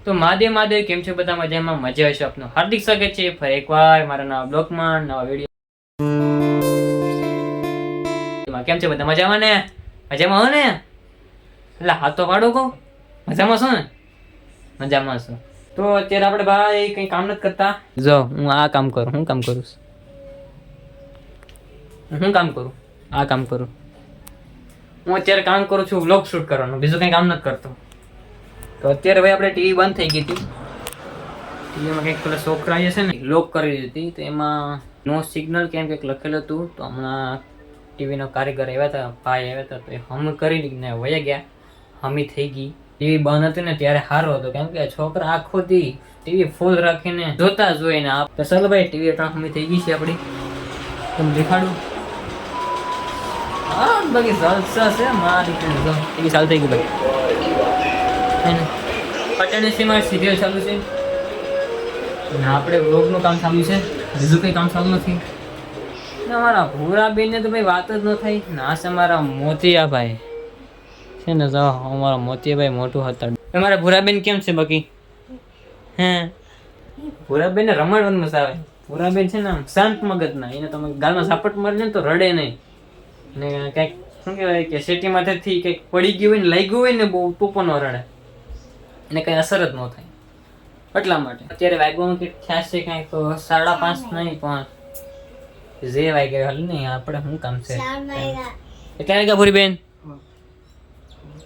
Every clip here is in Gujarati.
તો મહાદેવ મહાદેવ, કેમ છો બધા? મજામાં? મજા હશે. આપનું હાર્દિક સ્વાગત છે ફરી એકવાર મારા નવા બ્લોગમાં, નવા વિડીયો. કેમ છે બધા? મજામાં ને? મજામાં હો ને? એટલે હાથ તો પાડો કહું, મજામાં છો ને? મજામાં છો. તો અત્યારે આપણે ભાઈ કઈ કામ નથી કરતા. જો હું આ કામ કરું. હું કામ કરું? હું કામ કરું? આ કામ કરું. હું અત્યારે કામ કરું છું વ્લોગ શૂટ કરવાનું, બીજું કઈ કામ નથી કરતો. તો અત્યારે ભાઈ આપણે ટીવી બંધ થઈ ગઈ હતી. ટીવીમાં કંઈક પેલા છોકરા છે ને લોક કરી દીધી, તો એમાં નો સિગ્નલ કેમ કંઈક લખેલું હતું. તો હમણાં ટીવીનો કારીગર આવ્યા હતા, ભાઈ આવ્યા હતા, તો એ હમ કરીને વયા ગયા. હમી થઈ ગઈ. ટીવી બંધ હતી ને ત્યારે સારો હતો, કેમ કે છોકરા આખો દી ટીવી ફૂલ રાખીને જોતા જ હોય ને. તો ચાલો ભાઈ ટીવી હમી થઈ ગઈ છે આપણી, તમે દેખાડું. હા બાકી જલસા છે મારી ટીવી ચાલુ થઈ ગઈ ભાઈ. પટણસીમાં સિરિયલ ચાલુ છે ને આપણે વ્લોગનું કામ ચાલુ છે, બીજું કંઈ કામ ચાલુ નથી. અમારા ભૂરા બેનને તો ભાઈ વાત જ ન થાય. ના છે અમારા મોતિયાભાઈ છે ને, જો અમારા મોતિયાભાઈ મોટું હતા. તમારા ભૂરાબેન કેમ છે બાકી? હે ભૂરાબેન ને રમાડવાનું મજા આવે. ભૂરાબેન છે ને આમ શાંત મગજના, એને તમે ગાલમાં ઝાપટ મારી ને તો રડે નહીં. ને કંઈક શું કહેવાય કે સેટી માથેથી કંઈક પડી ગયું હોય ને લાગ્યું હોય ને બહુ તો પણ ન રડે, એને કંઈ અસર જ ન થાય. એટલા માટે અત્યારે વાગ્યામાં કંઈક થયા છે કાંઈક 5:30 નહીં પણ જે વાગ્યા હાલ નહીં. આપણે શું કામ છે? કેટલા વાગ્યા ભૂરી બેન?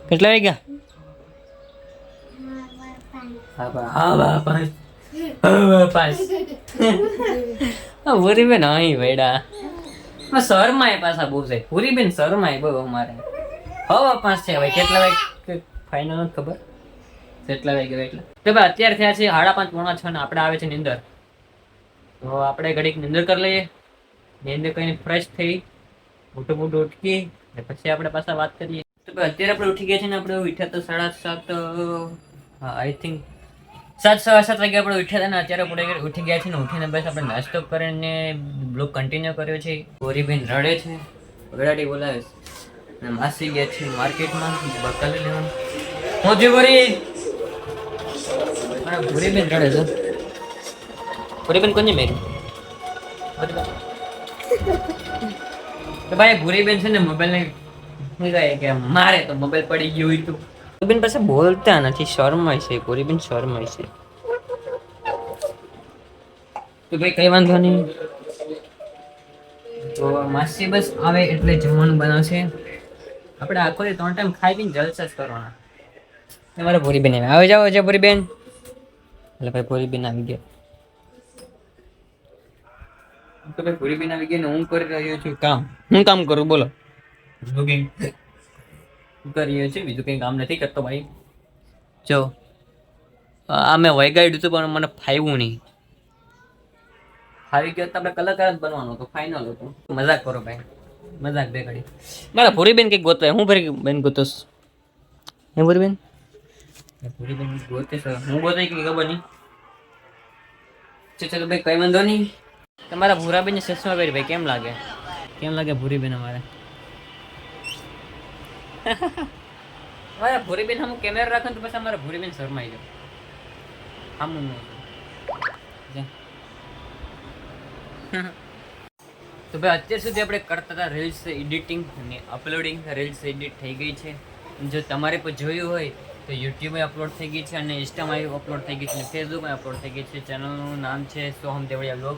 કેટલા વાગ્યા? ભૂરી બેન અહીં વેડા શર્માય પાછા બહુ છે. ભૂરી બેન શર્માય બહુ. અમારે 5:05 છે ભાઈ. કેટલા વાગે ફાઇનલ નથી ખબર, કેટલા વાગ્યા એટલે. તો ભાઈ અત્યારે થયા છે 5:30 પોણા 6 ને આપણે આવે છે નિંદર. તો આપણે ઘડીક નિંદર કરી લઈએ. નિંદર કરીને ફ્રેશ થઈ મોટું ઉઠી ને પછી આપણે પાછા વાત કરીએ. તો ભાઈ અત્યારે આપણે ઉઠી ગયા છે ને, આપણે ઉઠ્યા તો 7:30, આઈ થિંક 7:15 વાગે આપણે ઉઠ્યા હતા ને. અત્યારે આપણે ઉઠી ગયા છે ને, ઉઠીને બસ આપણે નાસ્તો કરીને બ્લોગ કન્ટિન્યુ કર્યો છે. ગોરીબેન રડે છે, ગડાડી બોલાવે છે ને. માસી ગયા છે માર્કેટમાં બકાલી લેવાનું. હું જે ગોરી ભૂરીબેન રડે છે. ભૂરીબેન કોને મેરી? તો ભાઈ ભૂરીબેન છે ને મોબાઈલ ને શું કહે કે મારે તો મોબાઈલ પડી ગયો હોય તો ભૂરીબેન પાસે બોલતા નથી, શરમાય છે. ભૂરીબેન શરમાય છે. તો ભાઈ કઈ વાંધો નહીં. તો માસી બસ આવે એટલે જમવાનું બનાવશે. આપણે આખો 3 ટાઈમ ખાઈ પીને જલસા જ કરવાના. તમારે ભૂરીબેન આવે જાવ છે. ભૂરીબેન એટલે ભાઈ ભૂરીબેન આવી ગયા. તો ભાઈ ભૂરીબેન આવી ગયા ને હું કરી રહ્યો છું કામ. હું કામ કરું બોલો? કરી રહ્યો છે, બીજું કંઈ કામ નથી કરતો ભાઈ. જો આ મેં વૈગાડ્યું હતું પણ મને ફાવ્યું નહીં. ફાવી ગયો તો આપણે કલાકાર જ બનવાનો હતો, ફાઇનલ હતું. મજાક કરો ભાઈ, મજાક બેગાડી. મારા ભૂરીબેન કંઈક ગોતવાય. હું ભૂરીબેન ગોતોસ? હે ભૂરીબેન? ભૂરીબેન ગોતે છે. હું ગોતાય કે ખબર નહીં. ચલો ભાઈ કઈ વાંધો નહીં. તમારા ભૂરાબેન ને ચશ્મા પહેરી ભાઈ કેમ લાગે? કેમ લાગે ભૂરીબેન અમારે? મારા ભૂરીબેન હમ કેમેરા રાખે તો પછી અમારા ભૂરીબેન શરમાઈ જાય. હમ તો ભાઈ અત્યાર સુધી આપણે કરતા હતા રીલ્સ એડિટિંગ અને અપલોડિંગ. રીલ્સ એડિટ થઈ ગઈ છે. જો તમારે પણ જોયું હોય તો યુટ્યુબમાં અપલોડ થઈ ગઈ છે અને ઇન્સ્ટામાં અપલોડ થઈ ગઈ છે અને ફેસબુકમાં અપલોડ થઈ ગઈ છે. ચેનલનું નામ છે સોહમ દેવળિયા બ્લોગ.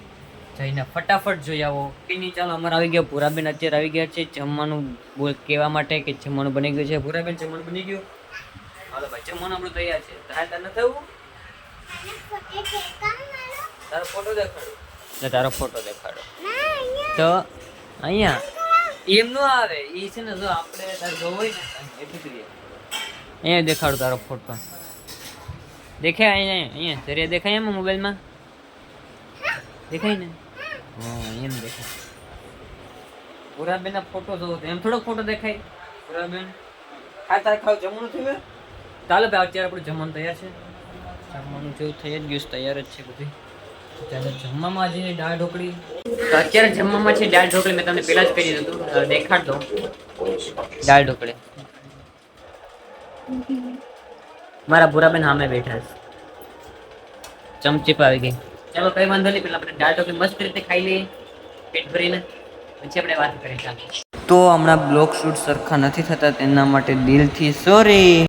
જઈને ફટાફટ જોઈ આવો. નહીં ચાલો અમારે આવી ગયા ભૂરાબેન અત્યારે આવી ગયા છે જમવાનું બોલ કહેવા માટે કે જમવાનું બની ગયું છે. ભૂરાબેન જમવાનું બની ગયું. હાલો ભાઈ જમવાનું આપણું તૈયાર છે. તારે ન થવું? તારો ફોટો દેખાડો. તારો ફોટો દેખાડો તો અહીંયા એમ નો આવે. એ છે ને જો આપણે તારે જોવો હોય ને એટલું અહીંયા દેખાડો તારો ફોટો. દેખાય અહીંયા? અહીંયા જરિયા દેખાય એમાં મોબાઈલમાં દેખાય ને? હા એમ દેખાય. ભૂરાબેન ના ફોટો જોવો તો એમ થોડોક ફોટો દેખાય. ભૂરાબેન તારે ખાવ જમવાનું થયું? ચાલો ભાઈ અત્યારે આપણું જમવાનું તૈયાર છે. જમવાનું જેવું થઈ જ ગયું, તૈયાર જ છે બધું. ત્યારે જમવામાં આજે દાળ ઢોકળી. તો અત્યારે જમવામાં છે દાળ ઢોકળી. મેં તમને પહેલા જ કહી દીધું હતું, દેખાડ દો દાળ ઢોકળી. મારા ભૂરાબેન સામે બેઠા છે. ચમચી પર આવી ગઈ. ચાલો કઈ વાંધો નહીં, પેલા આપણે દાળ ઢોકળી મસ્ત રીતે ખાઈ લઈએ પેટ ભરીને, પછી આપણે વાત કરીએ. તો હમણાં બ્લોગ શૂટ સરખા નથી થતા, તેના માટે દિલથી સોરી.